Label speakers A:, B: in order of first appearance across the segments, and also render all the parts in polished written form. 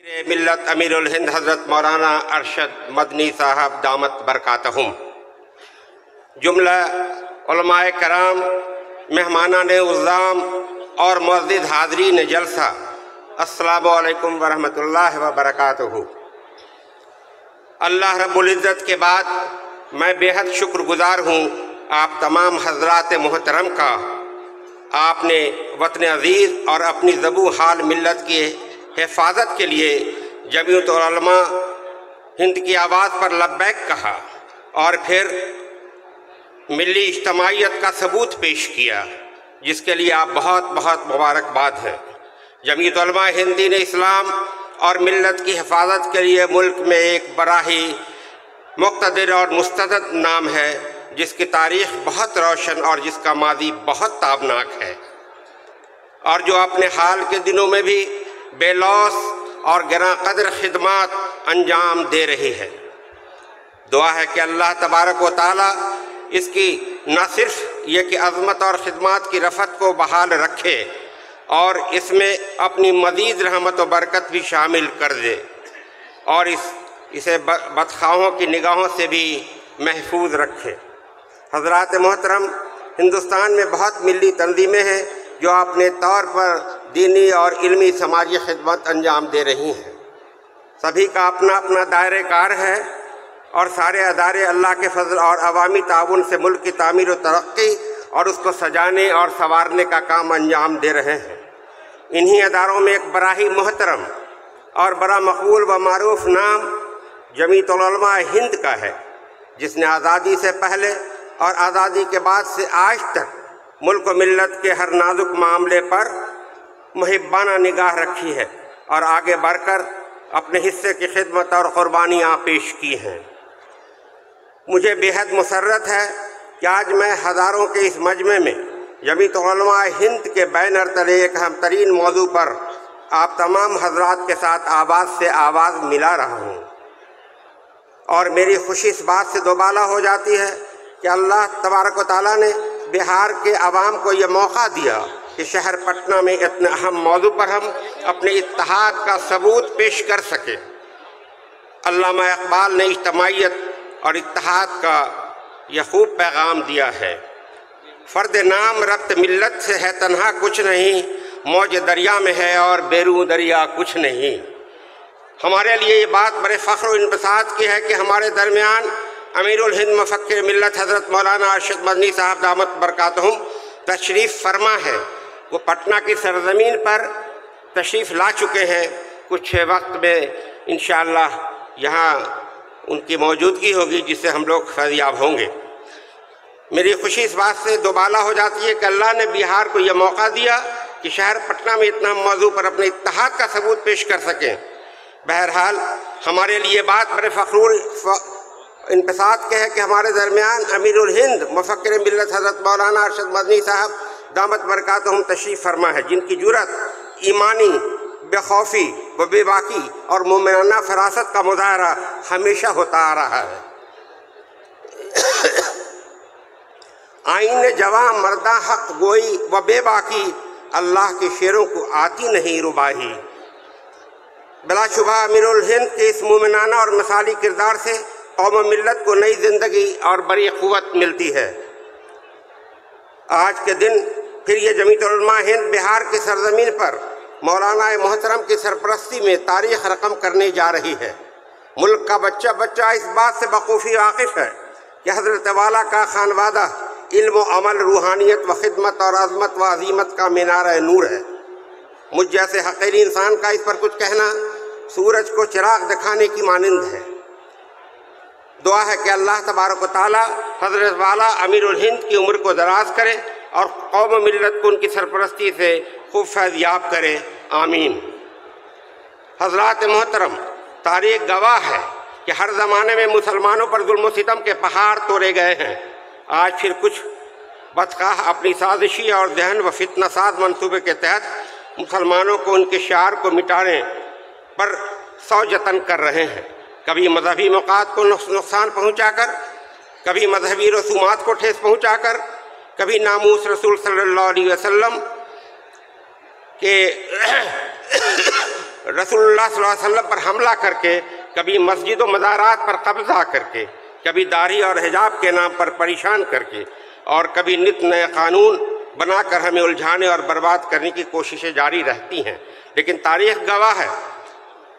A: मिल्लत अमीरुल हिंद हज़रत मौलाना अरशद मदनी साहब दामत बरकातहुम, जुमला उलमाए कराम, मेहमानान उज़्ज़ाम और मुअज़्ज़िज़ हाज़रीन जलसा, अस्सलामु अलैकुम व रहमतुल्लाहि व बरकातुहू। अल्लाह रब्बुल इज़्ज़त के बाद मैं बेहद शुक्रगुज़ार हूँ आप तमाम हज़रात मोहतरम का। आपने वतन अज़ीज़ और अपनी ज़बू हाल मिल्लत की हिफाजत के लिए जमीयत उलमा हिंद की आवाज़ पर लब्बैक कहा और फिर मिली इज्तिमाइयत का सबूत पेश किया, जिसके लिए आप बहुत बहुत मुबारकबाद हैं। जमीयत उलमा हिंद दीन इस्लाम और मिल्लत की हिफाजत के लिए मुल्क में एक बड़ा ही मुक़्तदिर और मुस्तदद नाम है, जिसकी तारीख़ बहुत रोशन और जिसका माजी बहुत ताबनाक है, और जो अपने हाल के दिनों में भी बेलौस और गिरा कदर खिदमात अंजाम दे रही है। दुआ है कि अल्लाह तबारक व तआला इसकी न सिर्फ ये कि अज़मत और खिदमात की रफ़त को बहाल रखे और इसमें अपनी मज़ीद रहमत व बरकत भी शामिल कर दे और इसे बदखाहों की निगाहों से भी महफूज रखे। हज़रात मोहतरम, हिंदुस्तान में बहुत मिली तंजीमें हैं जो अपने तौर पर दीनी और इल्मी समाजी खिदमत अंजाम दे रही हैं। सभी का अपना अपना दायरे कार है और सारे अदारे अल्लाह के फजल और अवामी ताउन से मुल्क की तामीर व तरक्की और उसको सजाने और संवारने का काम अंजाम दे रहे हैं। इन्हीं अदारों में एक बड़ा ही मोहतरम और बड़ा मकबूल व मारूफ नाम जमीयत उलमा हिंद का है, जिसने आज़ादी से पहले और आज़ादी के बाद से आज तक मुल्क व मिल्लत के हर नाजुक मामले पर मुहिब्बाना निगाह रखी है और आगे बढ़कर अपने हिस्से की खिदमत और क़ुरबानियाँ पेश की हैं। मुझे बेहद मुसर्रत है कि आज मैं हज़ारों के इस मजमे में जमीयत उलमा हिंद के बैनर तले एक अहम तरीन मौजू पर आप तमाम हजरात के साथ आवाज़ से आवाज़ मिला रहा हूँ, और मेरी खुशी इस बात से दोबाला हो जाती है कि अल्लाह तबारक व तआला ने बिहार के अवाम को यह मौका दिया कि शहर पटना में इतने अहम मौजू पर हम अपने इत्तेहाद का सबूत पेश कर सकें। अल्लामा इक़बाल ने इज्तिमाइयत और इत्तेहाद का यह खूब पैगाम दिया है। फ़र्द नाम रब्त मिल्लत से है तन्हा कुछ नहीं, मौज दरिया में है और बेरू दरिया कुछ नहीं। हमारे लिए ये बात बड़े फ़ख्र व इंबसात की है कि हमारे दरमियान अमीरुल हिंद मुफ़क्किर मिल्लत हज़रत मौलाना अरशद मदनी साहब दामत बरकातहुम तशरीफ़ फरमा है। वो पटना की सरज़मीन पर तशरीफ़ ला चुके हैं। कुछ वक्त में इंशाअल्लाह यहाँ उनकी मौजूदगी होगी, जिससे हम लोग फैज़याब होंगे। मेरी खुशी इस बात से दोबाला हो जाती है कि अल्लाह ने बिहार को यह मौका दिया कि शहर पटना में इतना मौजू पर अपने इत्तेहाद का सबूत पेश कर सकें। बहरहाल हमारे लिए बात बड़े फ़ख्र इंबसात के है कि हमारे दरमियान अमीरुल हिंद मुफ़क्किर मिल्लत हज़रत मौलाना अरशद मदनी साहब दामत बरकातहुम तशरीफ़ फरमा है, जिनकी जुरत, ईमानी बेखौफी व बेबाकी और मोमिनाना फरासत का मुज़ाहरा हमेशा होता आ रहा है। आईन जवां मर्दा हक गोई व बेबाकी, अल्लाह के शेरों को आती नहीं रुबाही। बिलाशुबा अमीरुल हिंद के इस मोमिनाना और मिसाली किरदार से कौम मिल्लत को नई ज़िंदगी और बड़ी क़ुव्वत मिलती है। आज के दिन फिर ये जमीयत उलमा हिंद बिहार की सरज़मीन पर मौलाना मोहतरम की सरपरस्ती में तारीख़ रकम करने जा रही है। मुल्क का बच्चा बच्चा इस बात से बखूबी वाकिफ़ है कि हज़रत वाला का खानवादा इल्म व अमल, रूहानियत व खिदमत और अज़मत व अज़ीमत का मीनार नूर है। मुझ जैसे हक़ीरी इंसान का इस पर कुछ कहना सूरज को चिराग दिखाने की मानंद है। दुआ है कि अल्लाह तबारक व तआला हज़रत वाला अमीरुल हिंद की उम्र को दराज करे और कौम मिल्लत को उनकी सरपरस्ती से खूब फैज़याब करे, आमीन। हज़रात मोहतरम, तारीख़ गवाह है कि हर ज़माने में मुसलमानों पर जुल्म व सितम के पहाड़ तोड़े गए हैं। आज फिर कुछ बदखाह अपनी साजिशी और जहन व फितनासाज मनसूबे के तहत मुसलमानों को उनके शार को मिटाने पर सौ जतन कर रहे हैं। कभी मजहबी मौक़ात को नुकसान पहुँचाकर, कभी मजहबी रसूमात को ठेस पहुँचाकर, कभी नामूस रसूल सल्लल्लाहु अलैहि वसल्लम के रसूलुल्लाह सल्लल्लाहु अलैहि वसल्लम पर हमला करके, कभी मस्जिद व मज़ारात पर कब्जा करके, कभी दाढ़ी और हिजाब के नाम पर परेशान करके, और कभी नित नए कानून बनाकर हमें उलझाने और बर्बाद करने की कोशिशें जारी रहती हैं। लेकिन तारीख़ गवाह है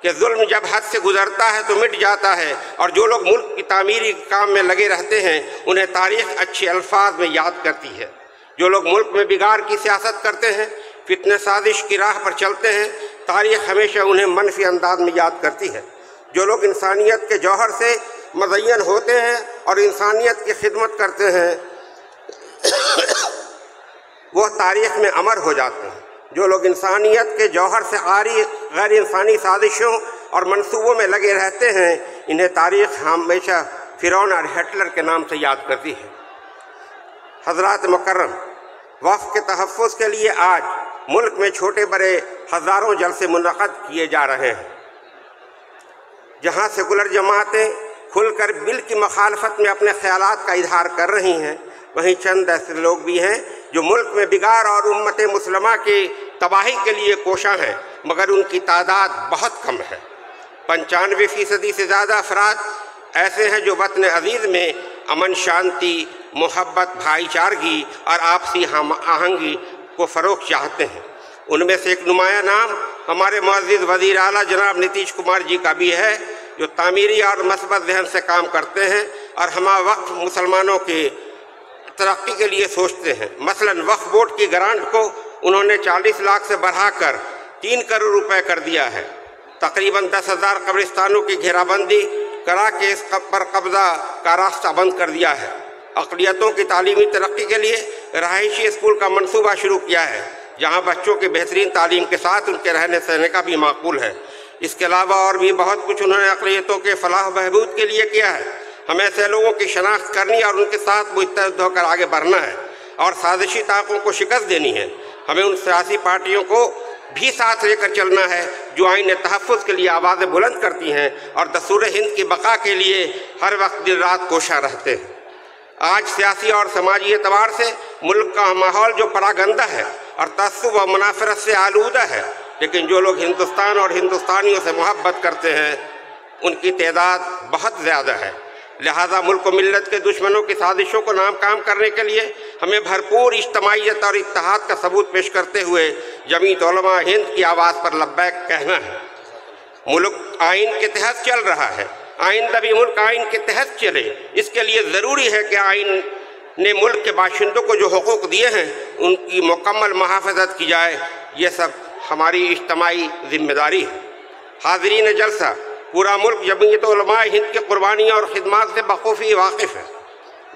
A: कि जुल्म जब हद से गुजरता है तो मिट जाता है, और जो लोग मुल्क की तामीरी काम में लगे रहते हैं उन्हें तारीख़ अच्छे अल्फाज में याद करती है। जो लोग मुल्क में बिगाड़ की सियासत करते हैं, फितने साजिश की राह पर चलते हैं, तारीख़ हमेशा उन्हें मनफी अंदाज में याद करती है। जो लोग इंसानियत के जौहर से मज़य्यन होते हैं और इंसानियत की खिदमत करते हैं वह तारीख़ में अमर हो जाते हैं। जो लोग इंसानियत के जौहर से आरी गैर इंसानी साजिशों और मंसूबों में लगे रहते हैं, इन्हें तारीख़ हमेशा फ़िरौन और हिटलर के नाम से याद करती है। हज़रात मुकर्रम, वक़्फ़ के तहफ़्फ़ुज़ के लिए आज मुल्क में छोटे बड़े हज़ारों जलसे मुनक़्क़द किए जा रहे हैं। जहाँ सेकुलर जमातें खुलकर बिल की मुखालफत में अपने ख़यालात का इजहार कर रही हैं, वहीं चंद ऐसे लोग भी हैं जो मुल्क में बिगाड़ और उम्मत मुस्लिमा की तबाही के लिए कोशां हैं, मगर उनकी तादाद बहुत कम है। 95% से ज़्यादा अफराद ऐसे हैं जो वतन अज़ीज़ में अमन, शांति, मोहब्बत, भाईचारगी और आपसी हम आहंगी को फ़रोग़ चाहते हैं। उनमें से एक नुमाया नाम हमारे मुअज़्ज़िज़ वज़ीर आला जनाब नीतीश कुमार जी का भी है, जो तामीरी और मस्बत ज़हन से काम करते हैं और हमा वक्त मुसलमानों के तरक्की के लिए सोचते हैं। मसलन वक्फ बोर्ड की ग्रांट को उन्होंने 40 लाख से बढ़ाकर 3 करोड़ रुपए कर दिया है। तकरीबन 10,000 कब्रिस्तानों की घेराबंदी करा के इस पर कब्जा का रास्ता बंद कर दिया है। अक़लियतों की तालीमी तरक्की के लिए रहायशी स्कूल का मनसूबा शुरू किया है, जहाँ बच्चों की बेहतरीन तालीम के साथ उनके रहने सहने का भी माकूल है। इसके अलावा और भी बहुत कुछ उन्होंने अक़लियतों के फलाह बहबूद के लिए किया है। हमें ऐसे लोगों की शनाख्त करनी और उनके साथ मुत्तहद होकर आगे बढ़ना है और साजिशी ताक़ों को शिकस्त देनी है। हमें उन सियासी पार्टियों को भी साथ लेकर चलना है जो आईन तहफ़्फ़ुज़ के लिए आवाज़ें बुलंद करती हैं और दस्तूर हिंद की बका के लिए हर वक्त दिन रात कोशा रहते हैं। आज सियासी और समाजी एतबार से मुल्क का माहौल जो परागंदा है और तअस्सुब व मुनाफरत से आलूदा है, लेकिन जो लोग हिंदुस्तान और हिंदुस्तानियों से मोहब्बत करते हैं उनकी तादाद बहुत ज़्यादा है। लिहाजा मुल्क व मिल्लत के दुश्मनों की साजिशों को नाकाम करने के लिए हमें भरपूर इज्तमाइयत और इत्तेहाद का सबूत पेश करते हुए जमीयत उलमा हिंद की आवाज़ पर लब्बैक कहना है। मुल्क आइन के तहत चल रहा है, आइंदा भी मुल्क आइन के तहत चले। इसके लिए ज़रूरी है कि आइन ने मुल्क के बाशिंदों को जो हुकूक दिए हैं उनकी मुकम्मल मुहाफ़ज़त की जाए। ये सब हमारी इज्तमाई ज़िम्मेदारी है। हाज़रीन जलसा, पूरा मुल्क जमीयत उलमा हिंद की कुर्बानियाँ और खिदमात से बखूबी वाकिफ़ है।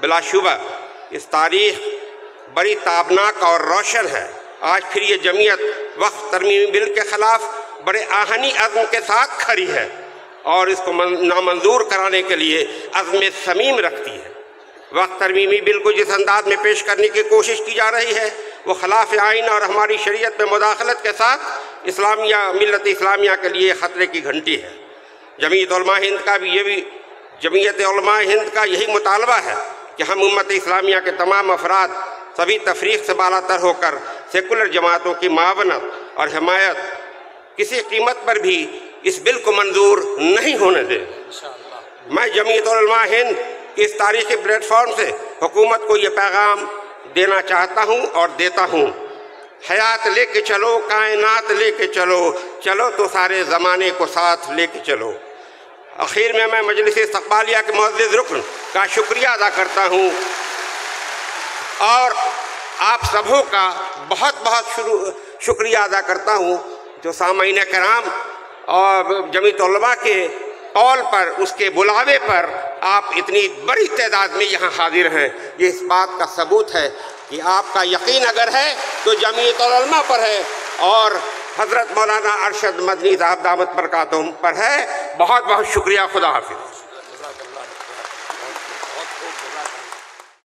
A: बिलाशुबा इस तारीख़ बड़ी ताबनाक और रोशन है। आज फिर ये जमीयत वक्फ तरमीमी बिल के ख़िलाफ़ बड़े आहनी अज़्म के साथ खड़ी है और इसको नामंजूर कराने के लिए अज़्म समीम रखती है। वक्फ तरमीमी बिल को जिस अंदाज में पेश करने की कोशिश की जा रही है वो खिलाफ आइन और हमारी शरीयत में मुदाखलत के साथ इस्लामिया मिल्लत इस्लामिया के लिए ख़तरे की घंटी है। जमीयत उलमा हिंद का भी जमीयत उलमा हिंद का यही मुतालबा है कि हम उम्मत इस्लामिया के तमाम अफराद सभी तफरीक से बालातर होकर सेकुलर जमातों की मावनत और हिमायत किसी कीमत पर भी इस बिल को मंजूर नहीं होने दें। मैं जमीयत उलमा हिंद के इस तारीख़ी प्लेटफॉर्म से हुकूमत को ये पैगाम देना चाहता हूँ और देता हूँ, हयात लेके चलो, कायनात लेके चलो, चलो तो सारे ज़माने को साथ लेके चलो। आखिर में मैं मजलिस इस्तक़बालिया के मुअज़्ज़िज़ रुकन का शुक्रिया अदा करता हूँ और आप सबों का बहुत बहुत शुक्रिया अदा करता हूँ जो सामईन कराम और जमीयत उलमा के कौल पर, उसके बुलावे पर आप इतनी बड़ी तादाद में यहाँ हाजिर हैं। ये इस बात का सबूत है कि आपका यकीन अगर है तो जमीयत उलमा पर है और हज़रत मौलाना अरशद मदनी साहब दामत बरकातुहुम पर है। बहुत बहुत शुक्रिया। खुदा हाफिज़।